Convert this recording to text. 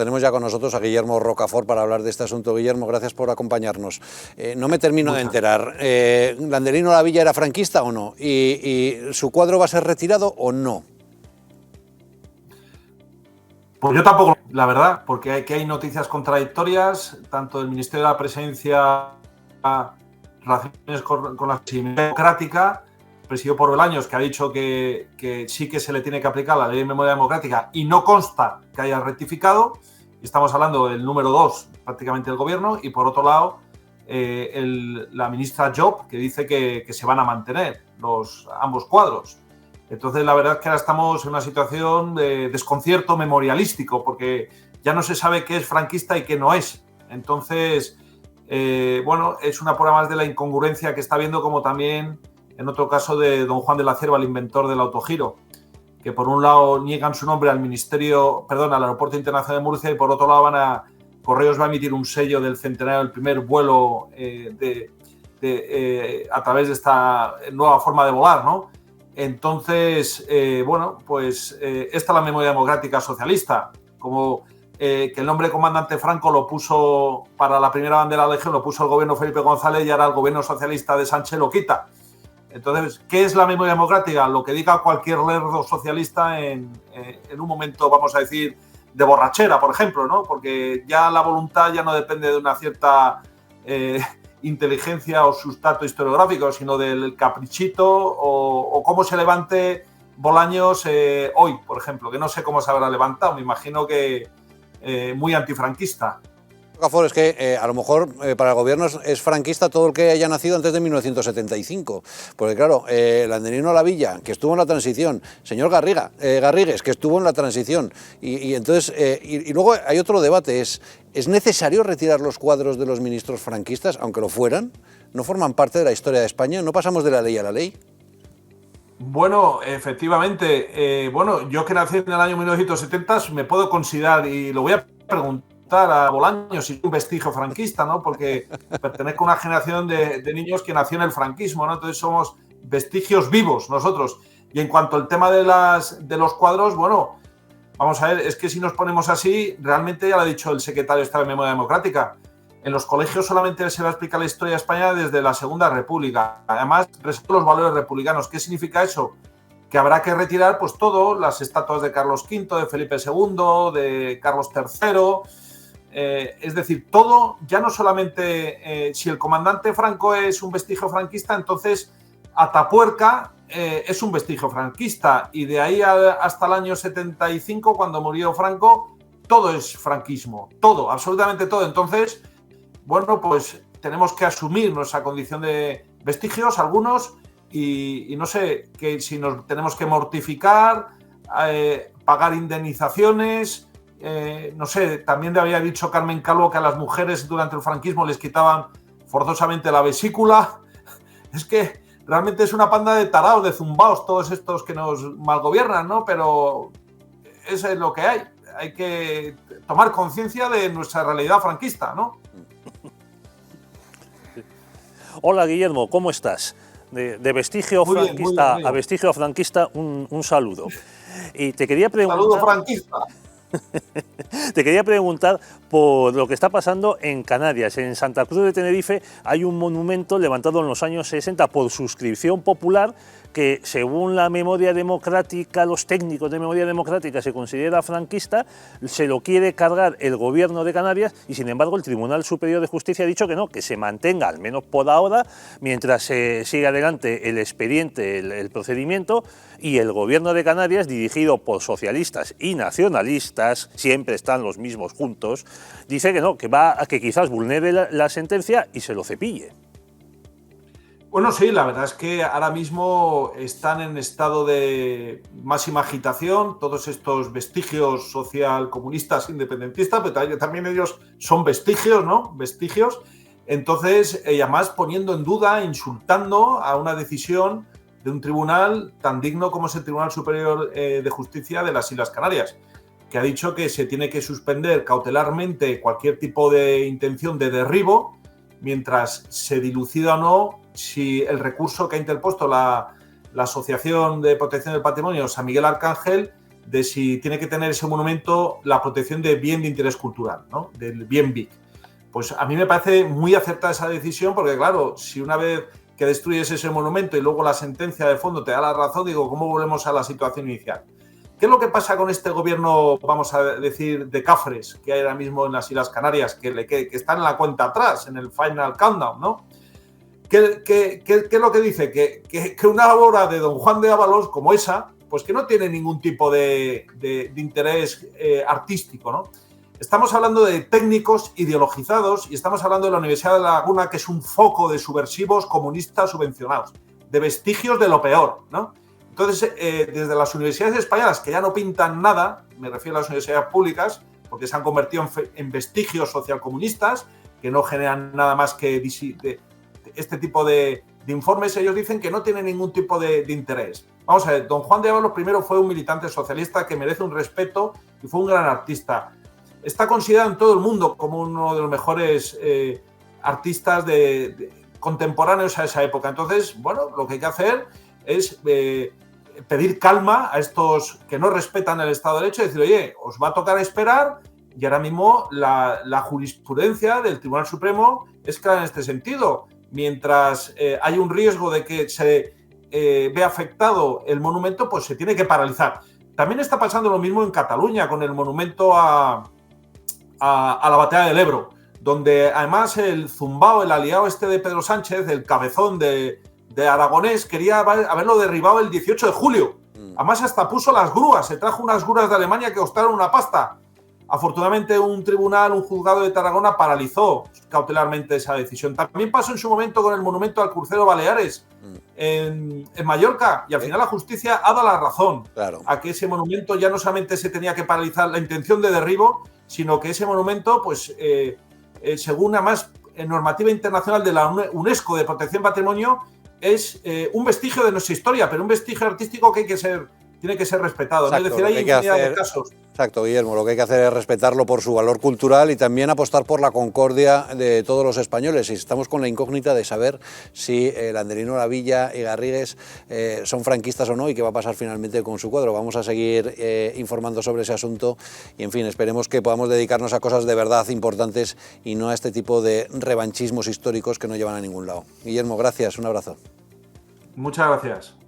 Tenemos ya con nosotros a Guillermo Rocafort para hablar de este asunto. Guillermo, gracias por acompañarnos. No me termino de enterar. ¿Landelino Lavilla era franquista o no? ¿Y su cuadro va a ser retirado o no? Pues yo tampoco, la verdad, porque hay noticias contradictorias, tanto del Ministerio de la Presidencia, relaciones con la democrática, presidido por Bolaños, que ha dicho que sí que se le tiene que aplicar la ley de memoria democrática y no consta que haya rectificado. Estamos hablando del número 2 prácticamente del gobierno, y por otro lado la ministra Job, que dice que se van a mantener ambos cuadros. Entonces la verdad es que ahora estamos en una situación de desconcierto memorialístico, porque ya no se sabe qué es franquista y qué no es. Entonces, es una prueba más de la incongruencia que está habiendo, como también en otro caso de don Juan de la Cierva, el inventor del autogiro, que por un lado niegan su nombre al al Aeropuerto Internacional de Murcia, y por otro lado Correos va a emitir un sello del centenario del primer vuelo a través de esta nueva forma de volar, ¿no? Entonces, esta es la memoria democrática socialista, como que el nombre comandante Franco lo puso para la primera bandera de la Legión, lo puso el gobierno Felipe González, y ahora el gobierno socialista de Sánchez lo quita. Entonces, ¿qué es la memoria democrática? Lo que diga cualquier lerdo socialista en un momento, vamos a decir, de borrachera, por ejemplo, ¿no? Porque ya la voluntad ya no depende de una cierta inteligencia o sustrato historiográfico, sino del caprichito o cómo se levante Bolaños hoy, por ejemplo, que no sé cómo se habrá levantado, me imagino que muy antifranquista. Rocafort, es que a lo mejor para el gobierno es franquista todo el que haya nacido antes de 1975, porque claro, Landelino Lavilla, que estuvo en la transición, señor Garrigues, que estuvo en la transición, y entonces, y luego hay otro debate, ¿es necesario retirar los cuadros de los ministros franquistas, aunque lo fueran? ¿No forman parte de la historia de España? ¿No pasamos de la ley a la ley? Bueno, efectivamente, yo que nací en el año 1970 me puedo considerar, y lo voy a preguntar a Bolaños, si es un vestigio franquista, ¿no? Porque pertenezco a una generación de niños que nació en el franquismo, ¿no? Entonces somos vestigios vivos nosotros. Y en cuanto al tema de los cuadros, bueno, vamos a ver, es que si nos ponemos así, realmente ya lo ha dicho el secretario de Estado de Memoria Democrática, en los colegios solamente se va a explicar la historia de España desde la Segunda República. Además, respeto los valores republicanos. ¿Qué significa eso? Que habrá que retirar pues todo, las estatuas de Carlos V, de Felipe II, de Carlos III. Es decir, todo, ya no solamente si el comandante Franco es un vestigio franquista, entonces Atapuerca es un vestigio franquista, y de ahí hasta el año 75, cuando murió Franco, todo es franquismo, todo, absolutamente todo. Entonces, bueno, pues tenemos que asumir nuestra condición de vestigios, algunos, y no sé, que si nos tenemos que mortificar, pagar indemnizaciones. No sé, también le había dicho Carmen Calvo que a las mujeres durante el franquismo les quitaban forzosamente la vesícula. Es que realmente es una panda de taraos, de zumbaos, todos estos que nos malgobiernan, ¿no? Pero eso es lo que hay. Hay que tomar conciencia de nuestra realidad franquista, ¿no? Hola, Guillermo, ¿cómo estás? De vestigio muy franquista bien. A vestigio franquista, un saludo. Y te quería preguntar... Saludo franquista. Te quería preguntar por lo que está pasando en Canarias. En Santa Cruz de Tenerife hay un monumento levantado en los años 60 por suscripción popular que, según la memoria democrática, los técnicos de memoria democrática, se considera franquista. Se lo quiere cargar el gobierno de Canarias y, sin embargo, el Tribunal Superior de Justicia ha dicho que no, que se mantenga, al menos por ahora, mientras se sigue adelante el expediente, el procedimiento, y el gobierno de Canarias, dirigido por socialistas y nacionalistas, siempre están los mismos juntos, dice que no, que va a que quizás vulnere la sentencia y se lo cepille. Bueno, sí, la verdad es que ahora mismo están en estado de máxima agitación todos estos vestigios socialcomunistas independentistas, pero también ellos son vestigios, ¿no? Vestigios. Entonces, además poniendo en duda, insultando a una decisión de un tribunal tan digno como es el Tribunal Superior de Justicia de las Islas Canarias, que ha dicho que se tiene que suspender cautelarmente cualquier tipo de intención de derribo mientras se dilucida o no si el recurso que ha interpuesto la Asociación de Protección del Patrimonio San Miguel Arcángel de si tiene que tener ese monumento la protección de bien de interés cultural, ¿no? Del bien BIC. Pues a mí me parece muy acertada esa decisión, porque claro, si una vez que destruyes ese monumento y luego la sentencia de fondo te da la razón, digo, ¿cómo volvemos a la situación inicial? ¿Qué es lo que pasa con este gobierno, vamos a decir, de cafres que hay ahora mismo en las Islas Canarias, que están en la cuenta atrás, en el final countdown, ¿no? ¿Qué es lo que dice? Que una obra de don Juan de Ábalos como esa, pues que no tiene ningún tipo de interés artístico, ¿no? Estamos hablando de técnicos ideologizados y estamos hablando de la Universidad de La Laguna, que es un foco de subversivos comunistas subvencionados, de vestigios de lo peor, ¿no? Entonces, desde las universidades españolas, que ya no pintan nada, me refiero a las universidades públicas, porque se han convertido en vestigios socialcomunistas, que no generan nada más que este tipo de informes, ellos dicen que no tienen ningún tipo de interés. Vamos a ver, don Juan de Ábalos primero fue un militante socialista que merece un respeto y fue un gran artista. Está considerado en todo el mundo como uno de los mejores artistas contemporáneos a esa época. Entonces, bueno, lo que hay que hacer es pedir calma a estos que no respetan el Estado de Derecho y decir, oye, os va a tocar esperar, y ahora mismo la jurisprudencia del Tribunal Supremo es clara en este sentido. Mientras hay un riesgo de que se vea afectado el monumento, pues se tiene que paralizar. También está pasando lo mismo en Cataluña con el monumento a la batalla del Ebro, donde además el zumbao, el aliado este de Pedro Sánchez, el cabezón de Aragonés, quería haberlo derribado el 18 de julio. Además hasta puso las grúas, se trajo unas grúas de Alemania que costaron una pasta. Afortunadamente un juzgado de Tarragona paralizó cautelarmente esa decisión. También pasó en su momento con el monumento al crucero Baleares en Mallorca, y al final la justicia ha dado la razón a que ese monumento ya no solamente se tenía que paralizar la intención de derribo, sino que ese monumento, pues según además normativa internacional de la UNESCO de protección patrimonio, es un vestigio de nuestra historia, pero un vestigio artístico que tiene que ser respetado. Exacto, ¿no? Es decir, hay infinidad de casos. Exacto, Guillermo, lo que hay que hacer es respetarlo por su valor cultural y también apostar por la concordia de todos los españoles. Y estamos con la incógnita de saber si Landnerino Lavilla y Garrigues son franquistas o no y qué va a pasar finalmente con su cuadro. Vamos a seguir informando sobre ese asunto y, en fin, esperemos que podamos dedicarnos a cosas de verdad importantes y no a este tipo de revanchismos históricos que no llevan a ningún lado. Guillermo, gracias, un abrazo. Muchas gracias.